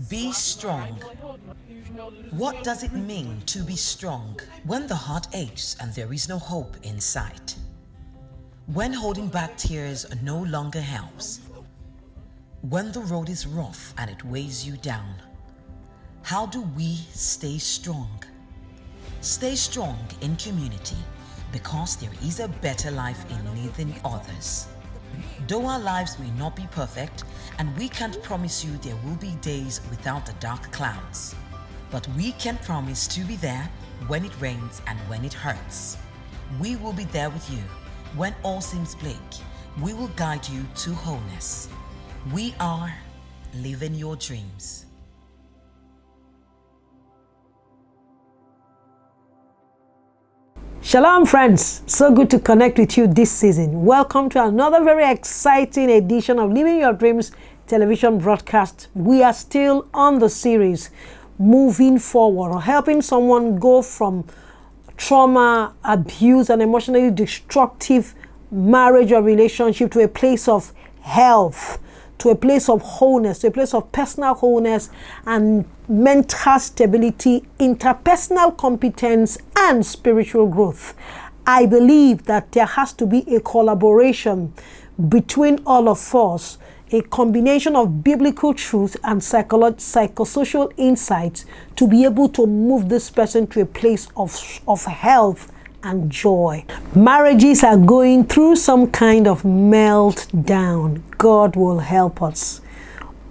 Be strong. What does it mean to be strong when the heart aches and there is no hope in sight? When holding back tears no longer helps? When the road is rough and it weighs you down? How do we stay strong? Stay strong in community because there is a better life in leading others. Though our lives may not be perfect and we can't promise you there will be days without the dark clouds, but we can promise to be there when it rains and when it hurts. We will be there with you when all seems bleak. We will guide you to wholeness. We are living your dreams. Shalom friends, so good to connect with you this season. Welcome to another very exciting edition of Living Your Dreams television broadcast. We are still on the series Moving Forward, or helping someone go from trauma, abuse, and emotionally destructive marriage or relationship to a place of health, to a place of wholeness, to a place of personal wholeness and mental stability, interpersonal competence, and spiritual growth. I believe that there has to be a collaboration between all of us, a combination of biblical truth and psychosocial insights to be able to move this person to a place of health and joy. Marriages are going through some kind of meltdown. God will help us.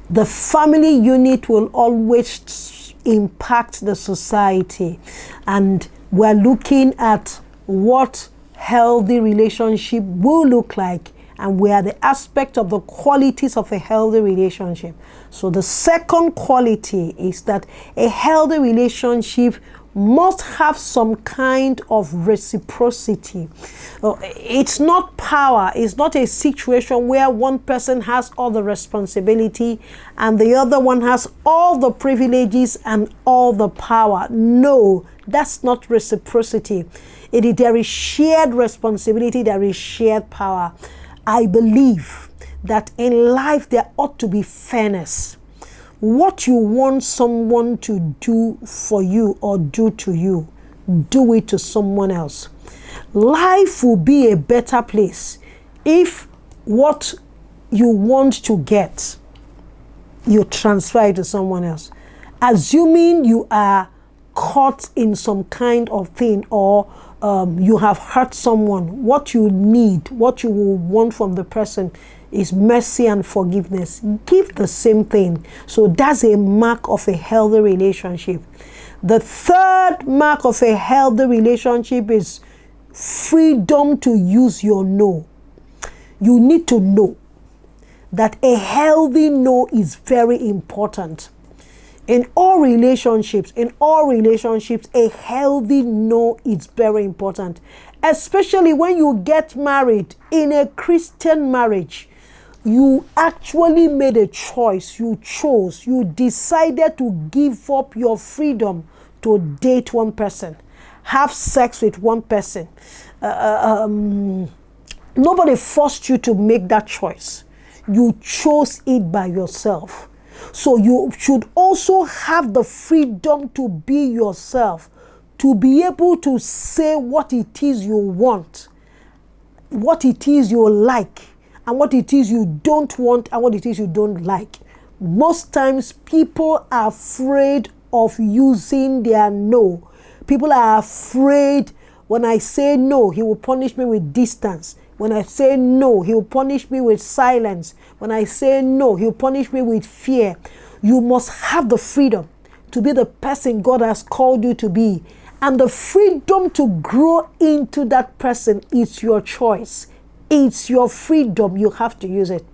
The family unit will always impact the society, and we're looking at what healthy relationship will look like, and we are the aspect of the qualities of a healthy relationship. So the second quality is that a healthy relationship must have some kind of reciprocity. It's not power. It's not a situation where one person has all the responsibility and the other one has all the privileges and all the power. No, that's not reciprocity. There is shared responsibility. There is shared power. I believe that in life there ought to be fairness. What you want someone to do for you or do to you, do it to someone else. Life will be a better place if what you want to get, you transfer it to someone else. Assuming you are caught in some kind of thing, or you have hurt someone, what you need, what you will want from the person is mercy and forgiveness. Give the same thing. So that's a mark of a healthy relationship. The third mark of a healthy relationship is freedom to use your no. You need to know that a healthy no is very important. In all relationships, a healthy no is very important. Especially when you get married in a Christian marriage. You actually made a choice. You chose. You decided to give up your freedom to date one person, have sex with one person. Nobody forced you to make that choice. You chose it by yourself. So you should also have the freedom to be yourself, to be able to say what it is you want, what it is you like, and what it is you don't want, and what it is you don't like. Most times people are afraid of using their no. People are afraid, when I say no, he will punish me with distance. When I say no, he will punish me with silence. When I say no, he will punish me with fear. You must have the freedom to be the person God has called you to be. And the freedom to grow into that person is your choice. It's your freedom. You have to use it.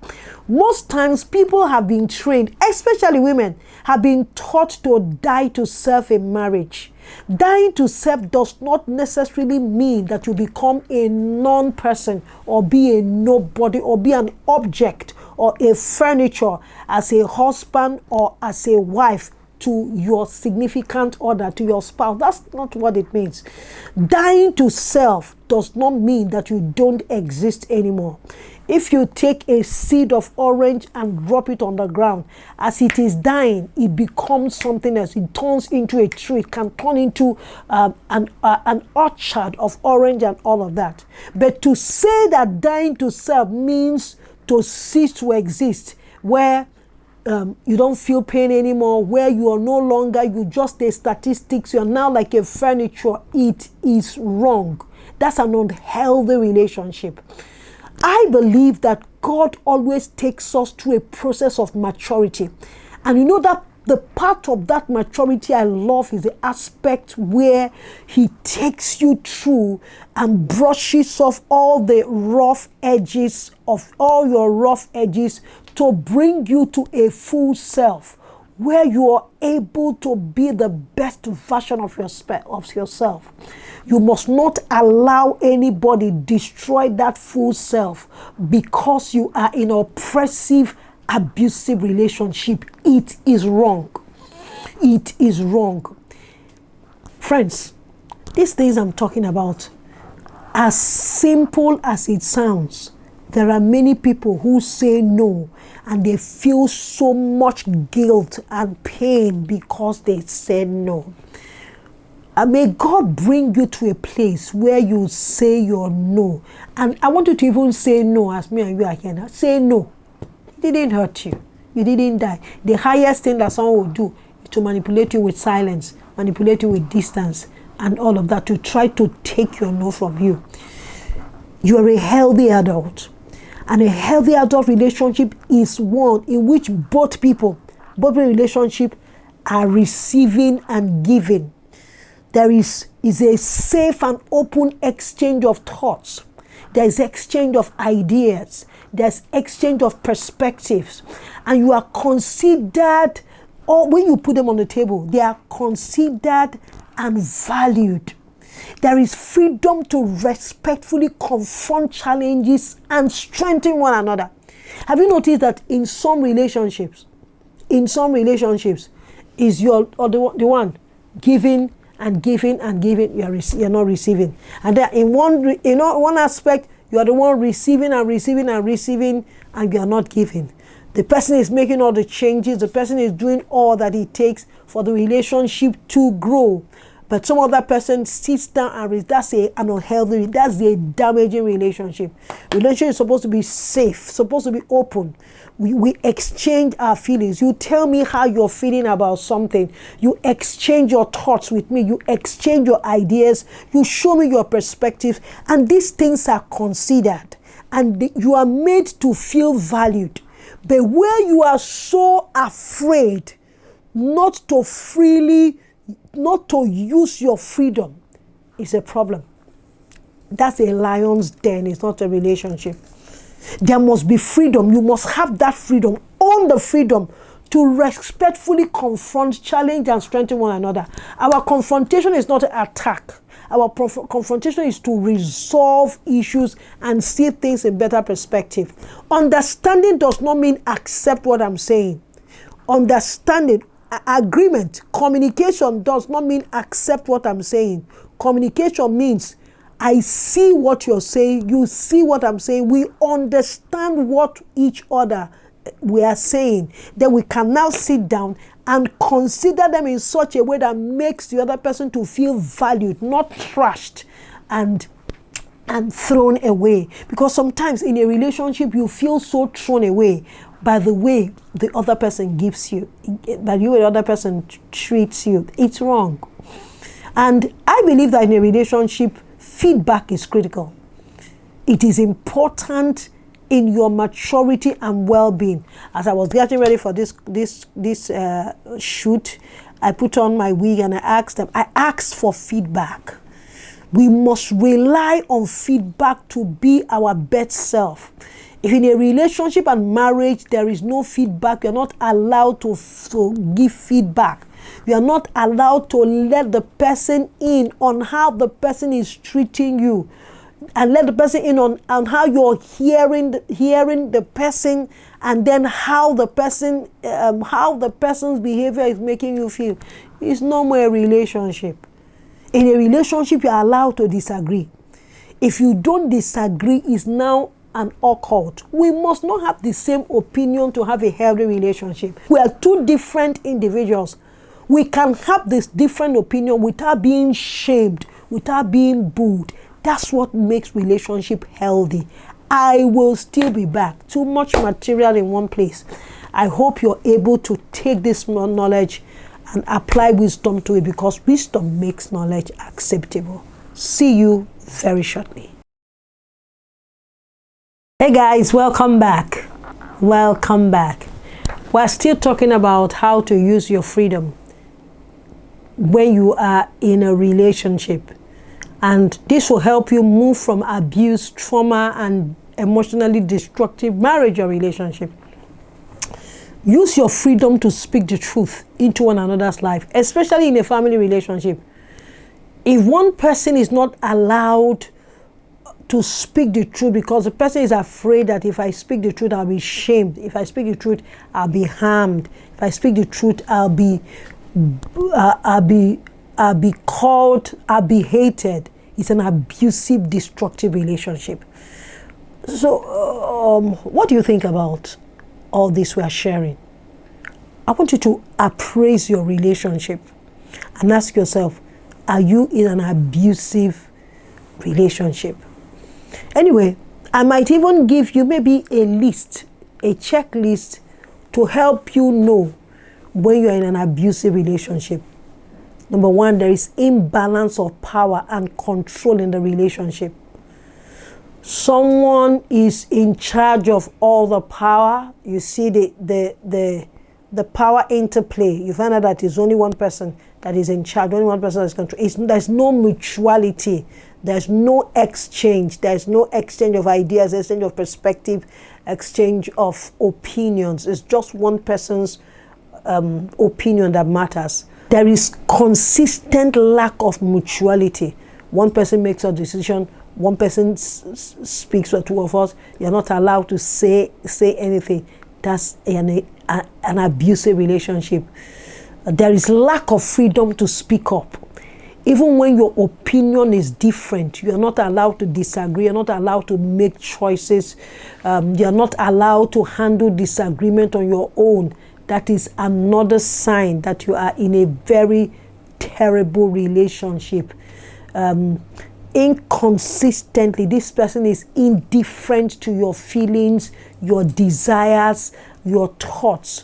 Most times people have been trained, especially women, have been taught to die to self in marriage. Dying to self does not necessarily mean that you become a non-person or be a nobody or be an object or a furniture as a husband or as a wife to your significant other, to your spouse. That's not what it means. Dying to self does not mean that you don't exist anymore. If you take a seed of orange and drop it on the ground, as it is dying, it becomes something else. It turns into a tree. It can turn into an orchard of orange and all of that. But to say that dying to self means to cease to exist, where you don't feel pain anymore, where you are no longer, you just the statistics, you are now like a furniture, it is wrong. That's an unhealthy relationship. I believe that God always takes us through a process of maturity. And you know that the part of that maturity I love is the aspect where he takes you through and brushes off all the rough edges of all your rough edges to bring you to a full self, where you are able to be the best version of yourself. You must not allow anybody destroy that full self because you are in an oppressive, abusive relationship. It is wrong. It is wrong. Friends, these things I'm talking about, as simple as it sounds, there are many people who say no and they feel so much guilt and pain because they said no. And may God bring you to a place where you say your no. And I want you to even say no as me and you are here now. Say no. It didn't hurt you. You didn't die. The highest thing that someone will do is to manipulate you with silence, manipulate you with distance, and all of that to try to take your no from you. You are a healthy adult. And a healthy adult relationship is one in which both relationships are receiving and giving. There is a safe and open exchange of thoughts. There is exchange of ideas. There's exchange of perspectives. And you are considered, or when you put them on the table, they are considered and valued. There is freedom to respectfully confront challenges and strengthen one another. Have you noticed that in some relationships, is the one giving and giving and giving, you're not receiving. And then in one aspect, you are the one receiving and receiving and receiving, and you are not giving. The person is making all the changes. The person is doing all that it takes for the relationship to grow. But some other person sits down and that's an unhealthy, that's a damaging relationship. Relationship is supposed to be safe, supposed to be open. We exchange our feelings. You tell me how you're feeling about something. You exchange your thoughts with me. You exchange your ideas. You show me your perspective. And these things are considered. And you are made to feel valued. But where you are so afraid not to use your freedom is a problem. That's a lion's den. It's not a relationship. There must be freedom. You must have that freedom. Own the freedom to respectfully confront, challenge, and strengthen one another. Our confrontation is not an attack. Our confrontation is to resolve issues and see things in better perspective. Understanding does not mean accept what I'm saying. Understanding, agreement, communication does not mean accept what I'm saying. Communication means I see what you're saying, you see what I'm saying, we understand what each other we are saying. Then we can now sit down and consider them in such a way that makes the other person to feel valued, not trashed and thrown away. Because sometimes in a relationship you feel so thrown away by the way the other person gives you, by the way the other person treats you. It's wrong. And I believe that in a relationship, feedback is critical. It is important in your maturity and well-being. As I was getting ready for this shoot, I put on my wig and I asked for feedback. We must rely on feedback to be our best self. If in a relationship and marriage there is no feedback, you're not allowed to give feedback. You are not allowed to let the person in on how the person is treating you, and let the person in on how you're hearing the person and then how the person's behavior is making you feel. It's no more a relationship. In a relationship, you're allowed to disagree. If you don't disagree, it's now an occult. We must not have the same opinion to have a healthy relationship. We are two different individuals. We can have this different opinion without being shamed, without being booed. That's what makes relationship healthy. I will still be back. Too much material in one place. I hope you're able to take this knowledge and apply wisdom to it, because wisdom makes knowledge acceptable. See you very shortly. Hey guys, welcome back. Welcome back. We're still talking about how to use your freedom when you are in a relationship. And this will help you move from abuse, trauma, and emotionally destructive marriage or relationship. Use your freedom to speak the truth into one another's life, especially in a family relationship. If one person is not allowed to speak the truth because the person is afraid that if I speak the truth, I'll be shamed. If I speak the truth, I'll be harmed. If I speak the truth, I'll be called, I'll be hated. It's an abusive, destructive relationship. So, what do you think about all this we are sharing? I want you to appraise your relationship and ask yourself, are you in an abusive relationship? Anyway, I might even give you maybe a list, a checklist to help you know when you're in an abusive relationship. Number one, there is imbalance of power and control in the relationship. Someone is in charge of all the power. You see the power interplay. You find out that it's only one person that is in charge, only one person that is controlling. There's no mutuality. There's no exchange. There's no exchange of ideas, exchange of perspective, exchange of opinions. It's just one person's opinion that matters. There is consistent lack of mutuality. One person makes a decision, one person speaks for two of us. You're not allowed to say anything. That's an abusive relationship. There is lack of freedom to speak up. Even when your opinion is different, you're not allowed to disagree. You're not allowed to make choices. You're not allowed to handle disagreement on your own. That is another sign that you are in a very terrible relationship. Inconsistently, this person is indifferent to your feelings, your desires, your thoughts.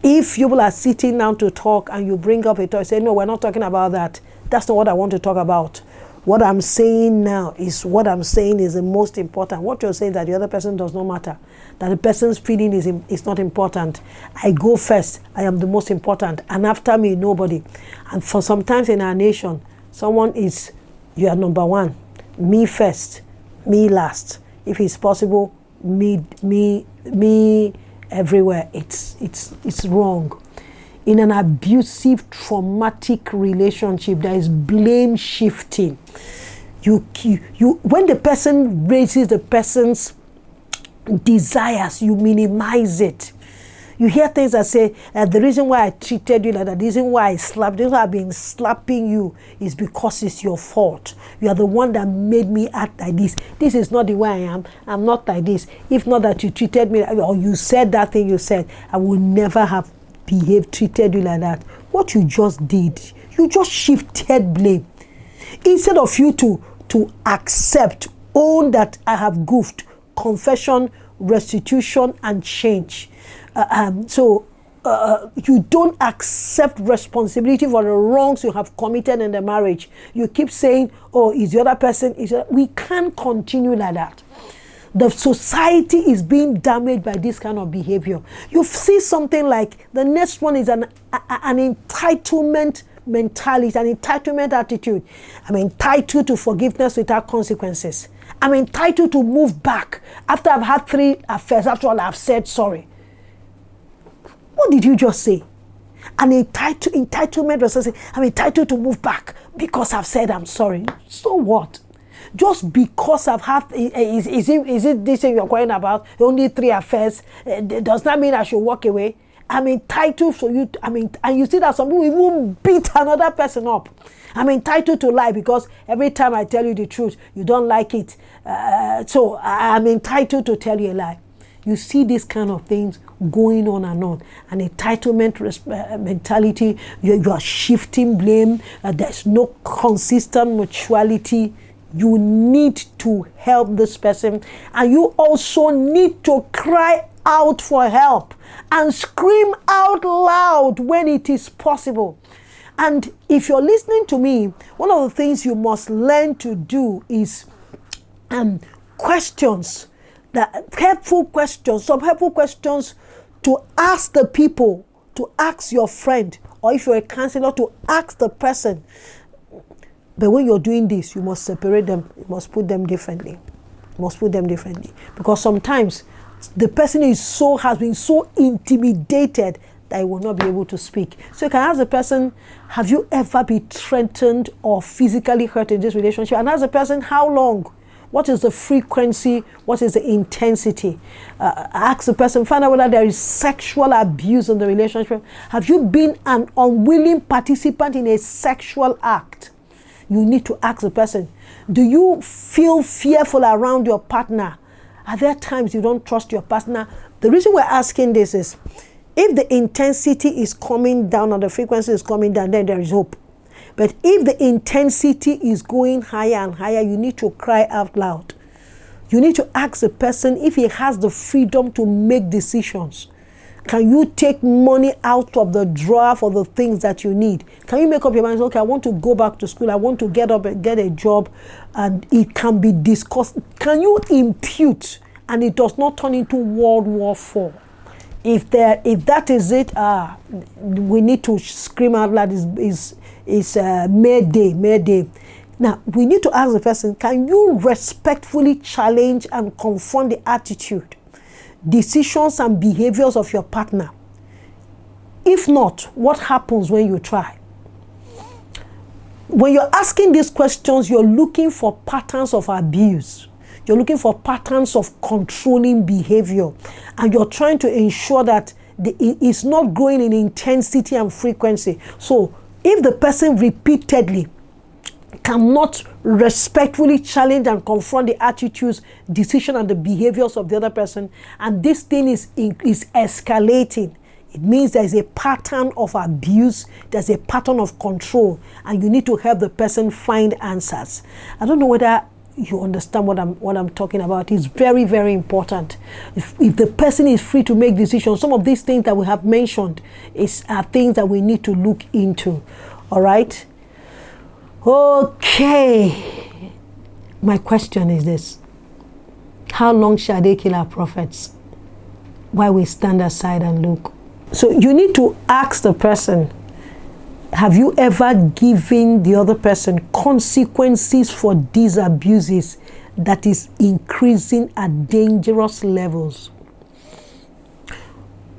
If you are sitting down to talk and you bring up a topic, say, no, we're not talking about that. That's not what I want to talk about. What I'm saying now is what I'm saying is the most important. What you're saying that the other person does not matter. That the person's feeling is not important. I go first. I am the most important. And after me, nobody. And for sometimes in our nation, you are number one. Me first. Me last. If it's possible, me everywhere. It's wrong. In an abusive, traumatic relationship, there is blame shifting. When the person raises the person's desires, you minimize it. You hear things that say, the reason why I treated you like that, the reason why the reason why I've been slapping you is because it's your fault. You are the one that made me act like this. This is not the way I am. I'm not like this. If not that you treated me, or you said that thing you said, I would never have treated you like that. What you just did, you just shifted blame. Instead of you to accept, own that I have goofed, confession, restitution, and change. You don't accept responsibility for the wrongs you have committed in the marriage. You keep saying, oh, is the other person, we can't continue like that. The society is being damaged by this kind of behavior. You see something like the next one is an entitlement mentality, an entitlement attitude. I'm entitled to forgiveness without consequences. I'm entitled to move back after I've had 3 affairs. After all, I've said sorry. What did you just say? An entitlement was saying, I'm entitled to move back because I've said I'm sorry. So what? just because I've had, is it this thing you're going about, only 3 affairs, does that mean I should walk away? I'm entitled for you, and you see that some people even beat another person up. I'm entitled to lie because every time I tell you the truth, you don't like it. So I'm entitled to tell you a lie. You see these kind of things going on and on. An entitlement mentality, you are shifting blame, there's no consistent mutuality. You need to help this person, and you also need to cry out for help and scream out loud when it is possible. And if you're listening to me, one of the things you must learn to do is questions, some helpful questions to ask the people, to ask your friend, or if you're a counselor, to ask the person. But when you're doing this, you must separate them. You must put them differently. Because sometimes the person has been so intimidated that he will not be able to speak. So you can ask the person, have you ever been threatened or physically hurt in this relationship? And ask the person, how long? What is the frequency? What is the intensity? Ask the person, find out whether there is sexual abuse in the relationship. Have you been an unwilling participant in a sexual act? You need to ask the person, do you feel fearful around your partner? Are there times you don't trust your partner? The reason we're asking this is, if the intensity is coming down or the frequency is coming down, then there is hope. But if the intensity is going higher and higher, you need to cry out loud. You need to ask the person if he has the freedom to make decisions. Can you take money out of the drawer for the things that you need? Can you make up your mind, okay, I want to go back to school, I want to get up and get a job, and it can be discussed. Can you impute and it does not turn into World War IV? If that is it, we need to scream out loud, is Mayday. Now, we need to ask the person, can you respectfully challenge and confront the attitude, decisions and behaviors of your partner? If not, what happens when you try? When you're asking these questions, you're looking for patterns of abuse. You're looking for patterns of controlling behavior, and you're trying to ensure that it's not growing in intensity and frequency. So if the person repeatedly cannot respectfully challenge and confront the attitudes, decision, and the behaviors of the other person, and this thing is escalating, it means there's a pattern of abuse, there's a pattern of control, and you need to help the person find answers. I don't know whether you understand what I'm talking about. It's very, very important. If the person is free to make decisions, some of these things that we have mentioned are things that we need to look into. All right? Okay. My question is this: how long shall they kill our prophets while we stand aside and look? So you need to ask the person, have you ever given the other person consequences for these abuses that is increasing at dangerous levels?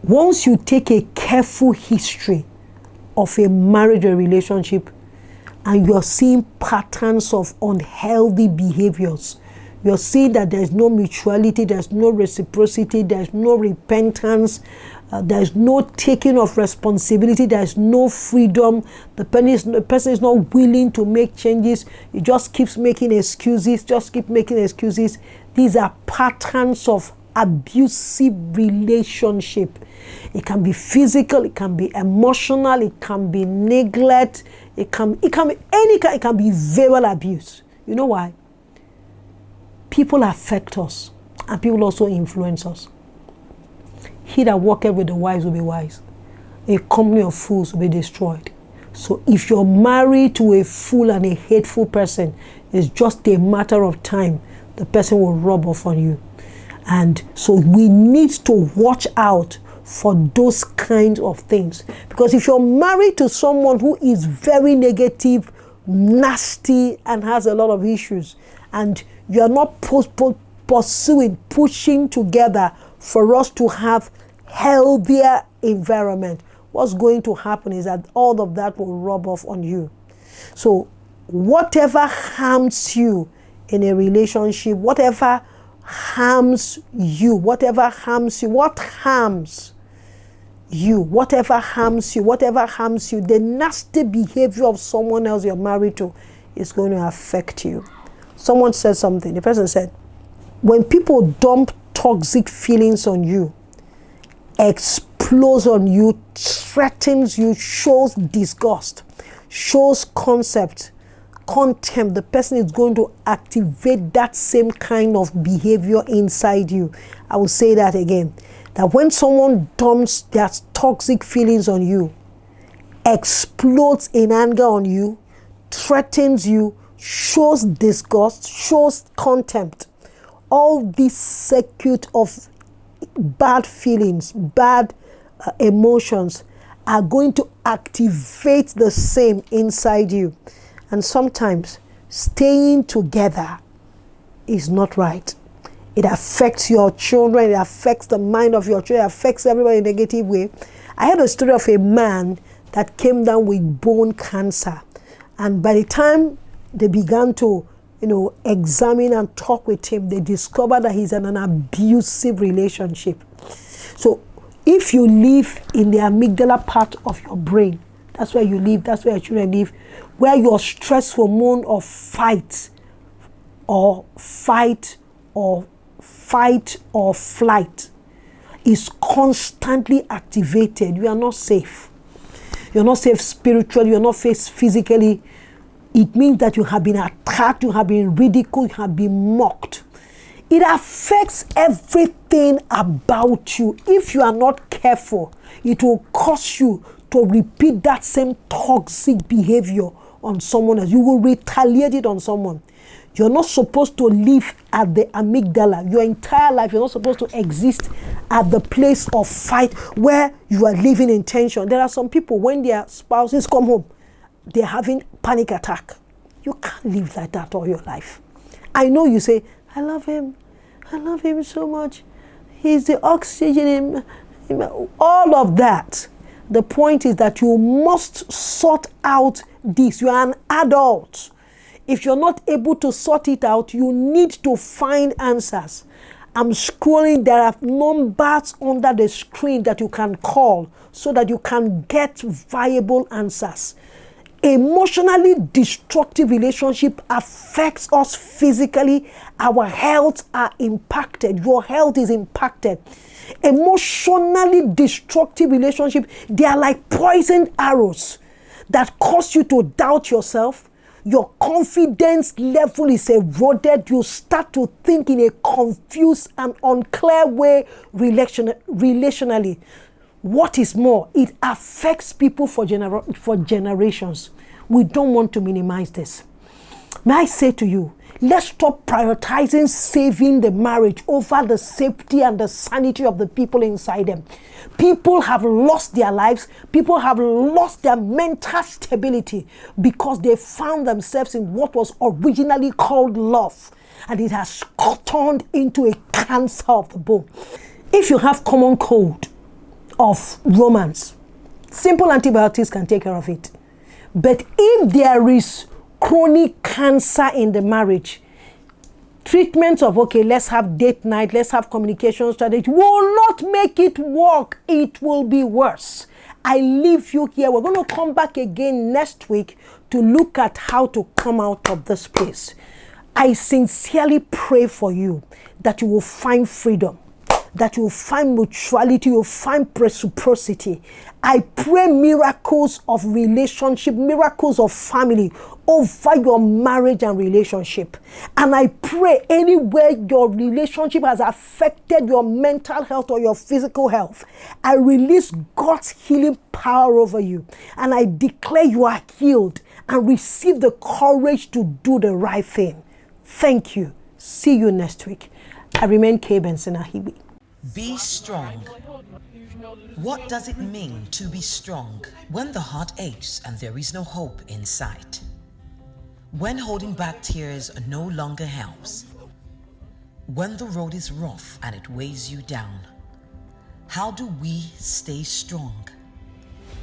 Once you take a careful history of a marriage or relationship and you're seeing patterns of unhealthy behaviors, you're seeing that there's no mutuality, there's no reciprocity, there's no repentance, there's no taking of responsibility, there's no freedom, the person is not willing to make changes, he just keeps making excuses. These are patterns of abusive relationship. It can be physical, it can be emotional, it can be neglect, it can be any kind, it can be verbal abuse. You know why? People affect us, and people also influence us. He that walketh with the wise will be wise. A company of fools will be destroyed. So if you're married to a fool and a hateful person, it's just a matter of time. The person will rub off on you. And so we need to watch out for those kinds of things. Because if you're married to someone who is very negative, nasty, and has a lot of issues, and you're not pushing together for us to have healthier environment, what's going to happen is that all of that will rub off on you. So whatever harms you in a relationship, whatever harms you, what harms you, the nasty behavior of someone else you're married to is going to affect you. Someone said something. The person said, when people dump toxic feelings on you, explodes on you, threatens you, shows disgust, shows contempt, the person is going to activate that same kind of behavior inside you. I will say that again. That when someone dumps their toxic feelings on you, explodes in anger on you, threatens you, shows disgust, shows contempt, all this circuit of bad feelings, bad emotions are going to activate the same inside you. And sometimes staying together is not right. It affects your children, it affects the mind of your children, it affects everybody in a negative way. I heard a story of a man that came down with bone cancer. And by the time they began to, examine and talk with him, they discovered that he's in an abusive relationship. So if you live in the amygdala part of your brain, that's where you live, that's where your children live, where your stress hormone of fight or flight is constantly activated, you are not safe. You're not safe spiritually, you're not safe physically. It means that you have been attacked, you have been ridiculed, you have been mocked. It affects everything about you. If you are not careful, it will cause you to repeat that same toxic behavior on someone else. You will retaliate it on someone. You're not supposed to live at the amygdala. Your entire life, you're not supposed to exist at the place of fight where you are living in tension. There are some people, when their spouses come home, they're having panic attack. You can't live like that all your life. I know you say, I love him so much. He's the oxygen in all of that. The point is that you must sort out this. You are an adult. If you're not able to sort it out, you need to find answers. I'm scrolling, there are numbers under the screen that you can call so that you can get viable answers. Emotionally destructive relationship affects us physically. Our health are impacted. Your health is impacted. Emotionally destructive relationship, they are like poisoned arrows that cause you to doubt yourself. Your confidence level is eroded. You start to think in a confused and unclear way relationally. What is more, it affects people for generations. We don't want to minimize this. May I say to you, let's stop prioritizing saving the marriage over the safety and the sanity of the people inside them. People have lost their lives. People have lost their mental stability because they found themselves in what was originally called love. And it has turned into a cancer of the bone. If you have common cold of romance, simple antibiotics can take care of it. But if there is chronic cancer in the marriage, treatment of, let's have date night, let's have communication strategy, will not make it work. It will be worse. I leave you here. We're going to come back again next week to look at how to come out of this place. I sincerely pray for you that you will find freedom, that you will find mutuality, you will find reciprocity. I pray miracles of relationship, miracles of family over your marriage and relationship. And I pray anywhere your relationship has affected your mental health or your physical health, I release God's healing power over you. And I declare you are healed and receive the courage to do the right thing. Thank you. See you next week. I remain Benson Akhigbe. Be strong. What does it mean to be strong when the heart aches and there is no hope in sight? When holding back tears no longer helps? When the road is rough and it weighs you down? How do we stay strong?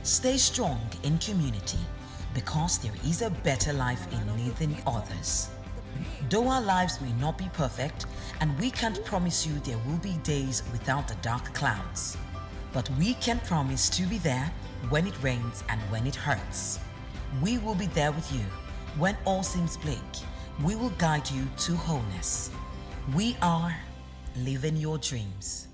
Stay strong in community because there is a better life in leading others. Though our lives may not be perfect, and we can't promise you there will be days without the dark clouds, but we can promise to be there when it rains and when it hurts. We will be there with you when all seems bleak. We will guide you to wholeness. We are living your dreams.